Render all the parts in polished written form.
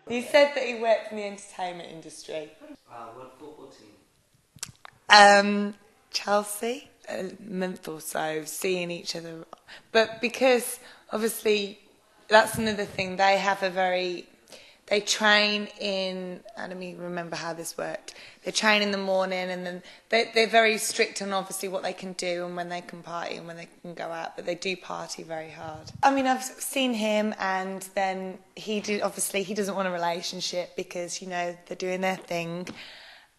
He said that he worked in the entertainment industry. What football team? Chelsea, a month or so, seeing each other. But because, obviously, that's another thing, they train in, I don't even remember how this worked. They train in the morning and then they're very strict on obviously what they can do and when they can party and when they can go out, but they do party very hard. I mean, I've seen him and then obviously he doesn't want a relationship because, you know, they're doing their thing.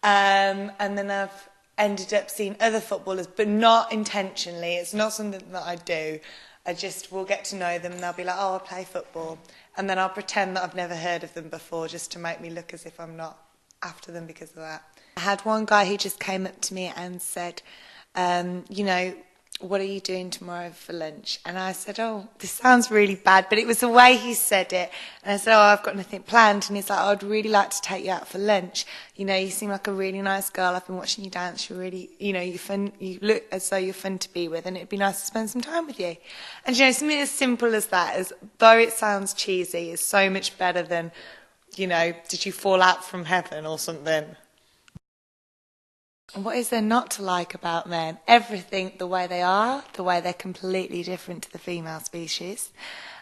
And then I've ended up seeing other footballers, but not intentionally. It's not something that I do. I just will get to know them and they'll be like, oh, I play football. And then I'll pretend that I've never heard of them before just to make me look as if I'm not after them because of that. I had one guy who just came up to me and said, you know, what are you doing tomorrow for lunch? And I said, oh, this sounds really bad, but it was the way he said it. And I said, oh, I've got nothing planned. And he's like, oh, I'd really like to take you out for lunch. You know, you seem like a really nice girl. I've been watching you dance. You're really, you know, you're fun. You look as though you're fun to be with, and it'd be nice to spend some time with you. And, you know, something as simple as that, though it sounds cheesy, is so much better than, you know, did you fall out from heaven or something? What is there not to like about men? Everything, the way they are, the way they're completely different to the female species,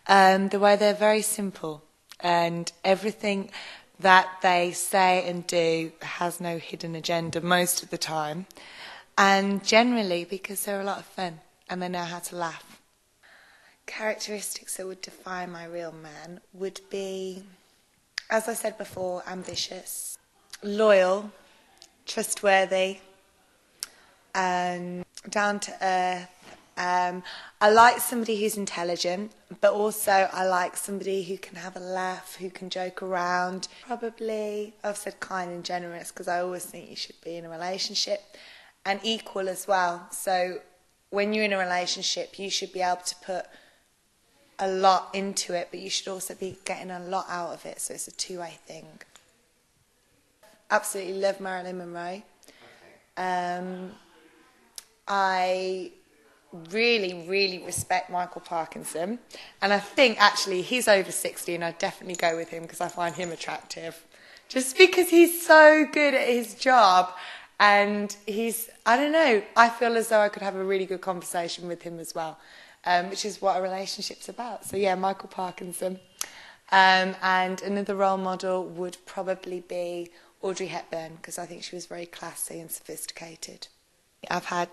the way they're very simple, and everything that they say and do has no hidden agenda most of the time, and generally because they're a lot of fun and they know how to laugh. Characteristics that would define my real man would be, as I said before, ambitious, loyal, trustworthy, down to earth. I like somebody who's intelligent, but also I like somebody who can have a laugh, who can joke around. Probably, I've said kind and generous because I always think you should be in a relationship, and equal as well. So when you're in a relationship, you should be able to put a lot into it, but you should also be getting a lot out of it, so it's a two-way thing. Absolutely love Marilyn Monroe. I really, really respect Michael Parkinson, and I think actually he's over 60 and I'd definitely go with him because I find him attractive. Just because he's so good at his job and I don't know, I feel as though I could have a really good conversation with him as well, which is what a relationship's about. So yeah, Michael Parkinson. And another role model would probably be Audrey Hepburn, because I think she was very classy and sophisticated. I've had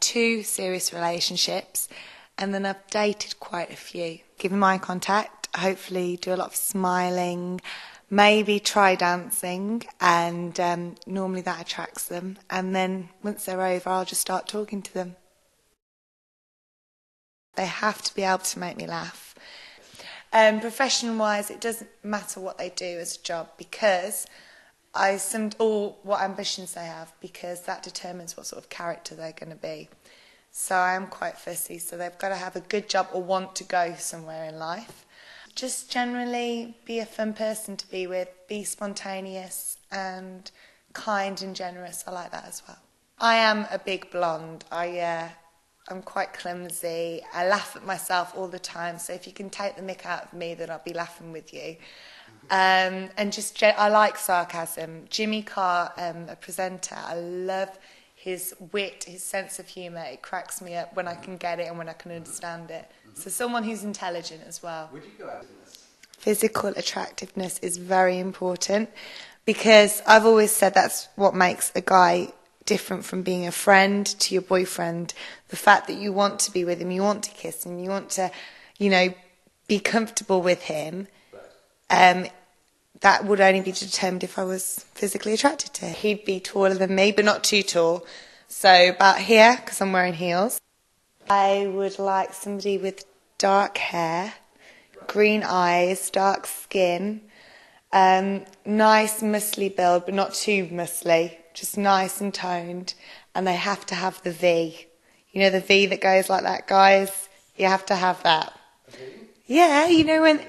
2 serious relationships, and then I've dated quite a few. Given eye contact, hopefully do a lot of smiling, maybe try dancing, and normally that attracts them. And then once they're over, I'll just start talking to them. They have to be able to make me laugh. Profession-wise, it doesn't matter what they do as a job, because or what ambitions they have, because that determines what sort of character they're going to be. So I am quite fussy, so they've got to have a good job or want to go somewhere in life. Just generally be a fun person to be with, be spontaneous and kind and generous. I like that as well. I am a big blonde. I'm quite clumsy. I laugh at myself all the time, so if you can take the mick out of me, then I'll be laughing with you. And I like sarcasm. Jimmy Carr, a presenter, I love his wit, his sense of humour. It cracks me up when I can get it and when I can understand it. So someone who's intelligent as well. Would you go out in this? Physical attractiveness is very important, because I've always said that's what makes a guy different from being a friend to your boyfriend. The fact that you want to be with him, you want to kiss him, you want to, you know, be comfortable with him. That would only be determined if I was physically attracted to him. He'd be taller than me, but not too tall. So about here, because I'm wearing heels. I would like somebody with dark hair, green eyes, dark skin, nice muscly build, but not too muscly, just nice and toned. And they have to have the V. You know the V that goes like that, guys? You have to have that. Yeah, you know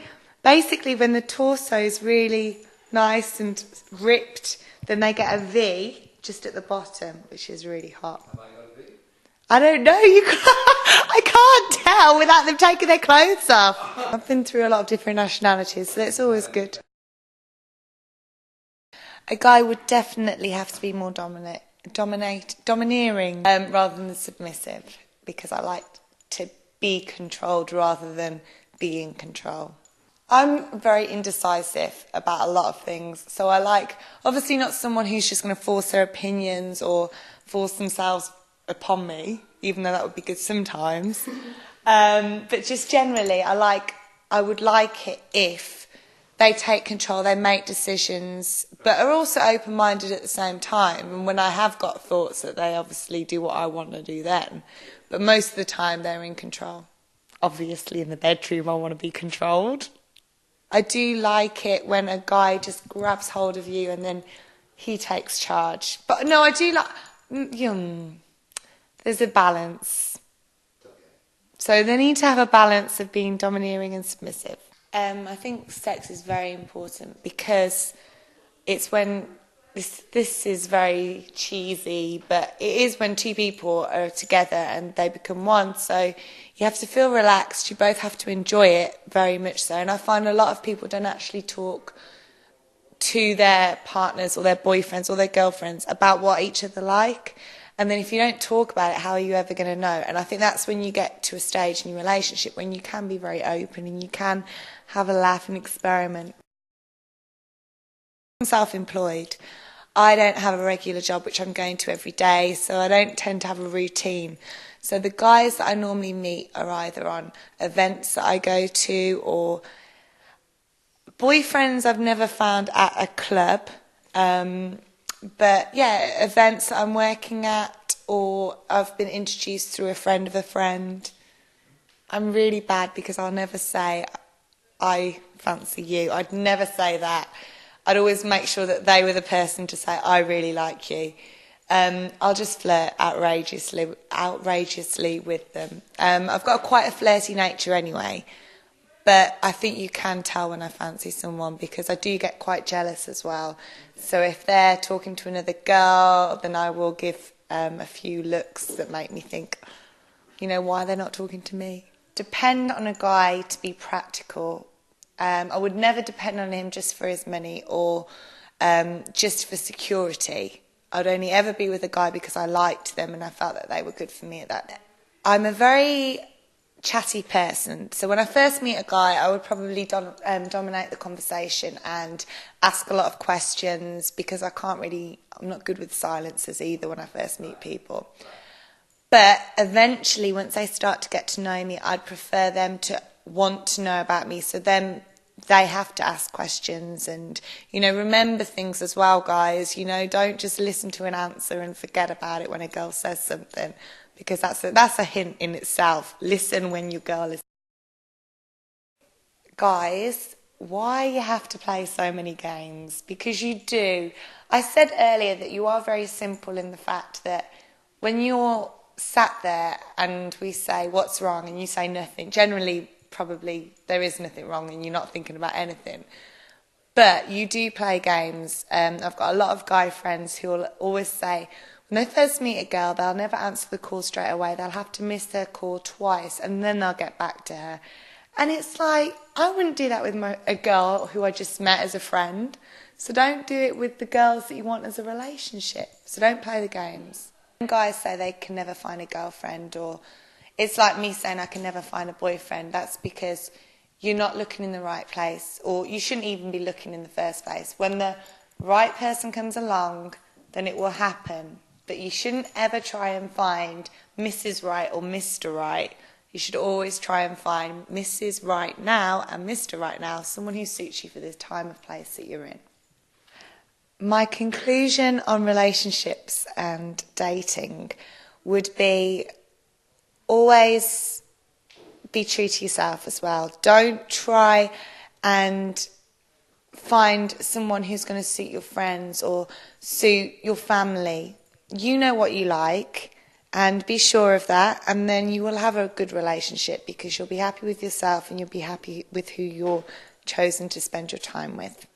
basically when the torso is really nice and ripped, then they get a V just at the bottom, which is really hot. Have I got a V? I don't know. I can't tell without them taking their clothes off. I've been through a lot of different nationalities, so it's always good. A guy would definitely have to be more domineering rather than submissive, because I like to be controlled rather than be in control. I'm very indecisive about a lot of things, so I like, obviously not someone who's just going to force their opinions or force themselves upon me, even though that would be good sometimes. But just generally, I would like it if they take control, they make decisions, but are also open-minded at the same time. And when I have got thoughts, that they obviously do what I want to do then. But most of the time, they're in control. Obviously, in the bedroom, I want to be controlled. I do like it when a guy just grabs hold of you and then he takes charge. But no, I do like... there's a balance. So they need to have a balance of being domineering and submissive. I think sex is very important because it's when... This is very cheesy, but it is when two people are together and they become one. So you have to feel relaxed. You both have to enjoy it very much so. And I find a lot of people don't actually talk to their partners or their boyfriends or their girlfriends about what each other like. And then if you don't talk about it, how are you ever going to know? And I think that's when you get to a stage in your relationship when you can be very open and you can have a laugh and experiment. I'm self-employed. I don't have a regular job which I'm going to every day, so I don't tend to have a routine. So the guys that I normally meet are either on events that I go to or boyfriends I've never found at a club. But yeah, events that I'm working at or I've been introduced through a friend of a friend. I'm really bad because I'll never say, I fancy you. I'd never say that. I'd always make sure that they were the person to say, I really like you. I'll just flirt outrageously with them. I've got quite a flirty nature anyway, but I think you can tell when I fancy someone because I do get quite jealous as well. So if they're talking to another girl, then I will give a few looks that make me think, you know, why they're not talking to me. Depend on a guy to be practical. I would never depend on him just for his money or just for security. I'd only ever be with a guy because I liked them and I felt that they were good for me at that. I'm a very chatty person, so when I first meet a guy, I would probably dominate the conversation and ask a lot of questions because I'm not good with silences either when I first meet people. But eventually, once they start to get to know me, I'd prefer them to want to know about me, so then they have to ask questions and, you know, remember things as well, guys. You know, don't just listen to an answer and forget about it when a girl says something, because that's a hint in itself. Listen when your girl is... Guys, why you have to play so many games? Because you do. I said earlier that you are very simple in the fact that when you're sat there and we say, what's wrong? And you say nothing. Generally, probably there is nothing wrong and you're not thinking about anything. But you do play games. I've got a lot of guy friends who will always say, when they first meet a girl, they'll never answer the call straight away. They'll have to miss their call twice and then they'll get back to her. And it's like, I wouldn't do that with a girl who I just met as a friend. So don't do it with the girls that you want as a relationship. So don't play the games. When guys say they can never find a girlfriend, or it's like me saying I can never find a boyfriend, that's because you're not looking in the right place, or you shouldn't even be looking in the first place. When the right person comes along, then it will happen. But you shouldn't ever try and find Mrs. Right or Mr. Right. You should always try and find Mrs. Right now and Mr. Right now, someone who suits you for the time of place that you're in. My conclusion on relationships and dating would be always be true to yourself as well. Don't try and find someone who's going to suit your friends or suit your family. You know what you like, and be sure of that, and then you will have a good relationship because you'll be happy with yourself and you'll be happy with who you're chosen to spend your time with.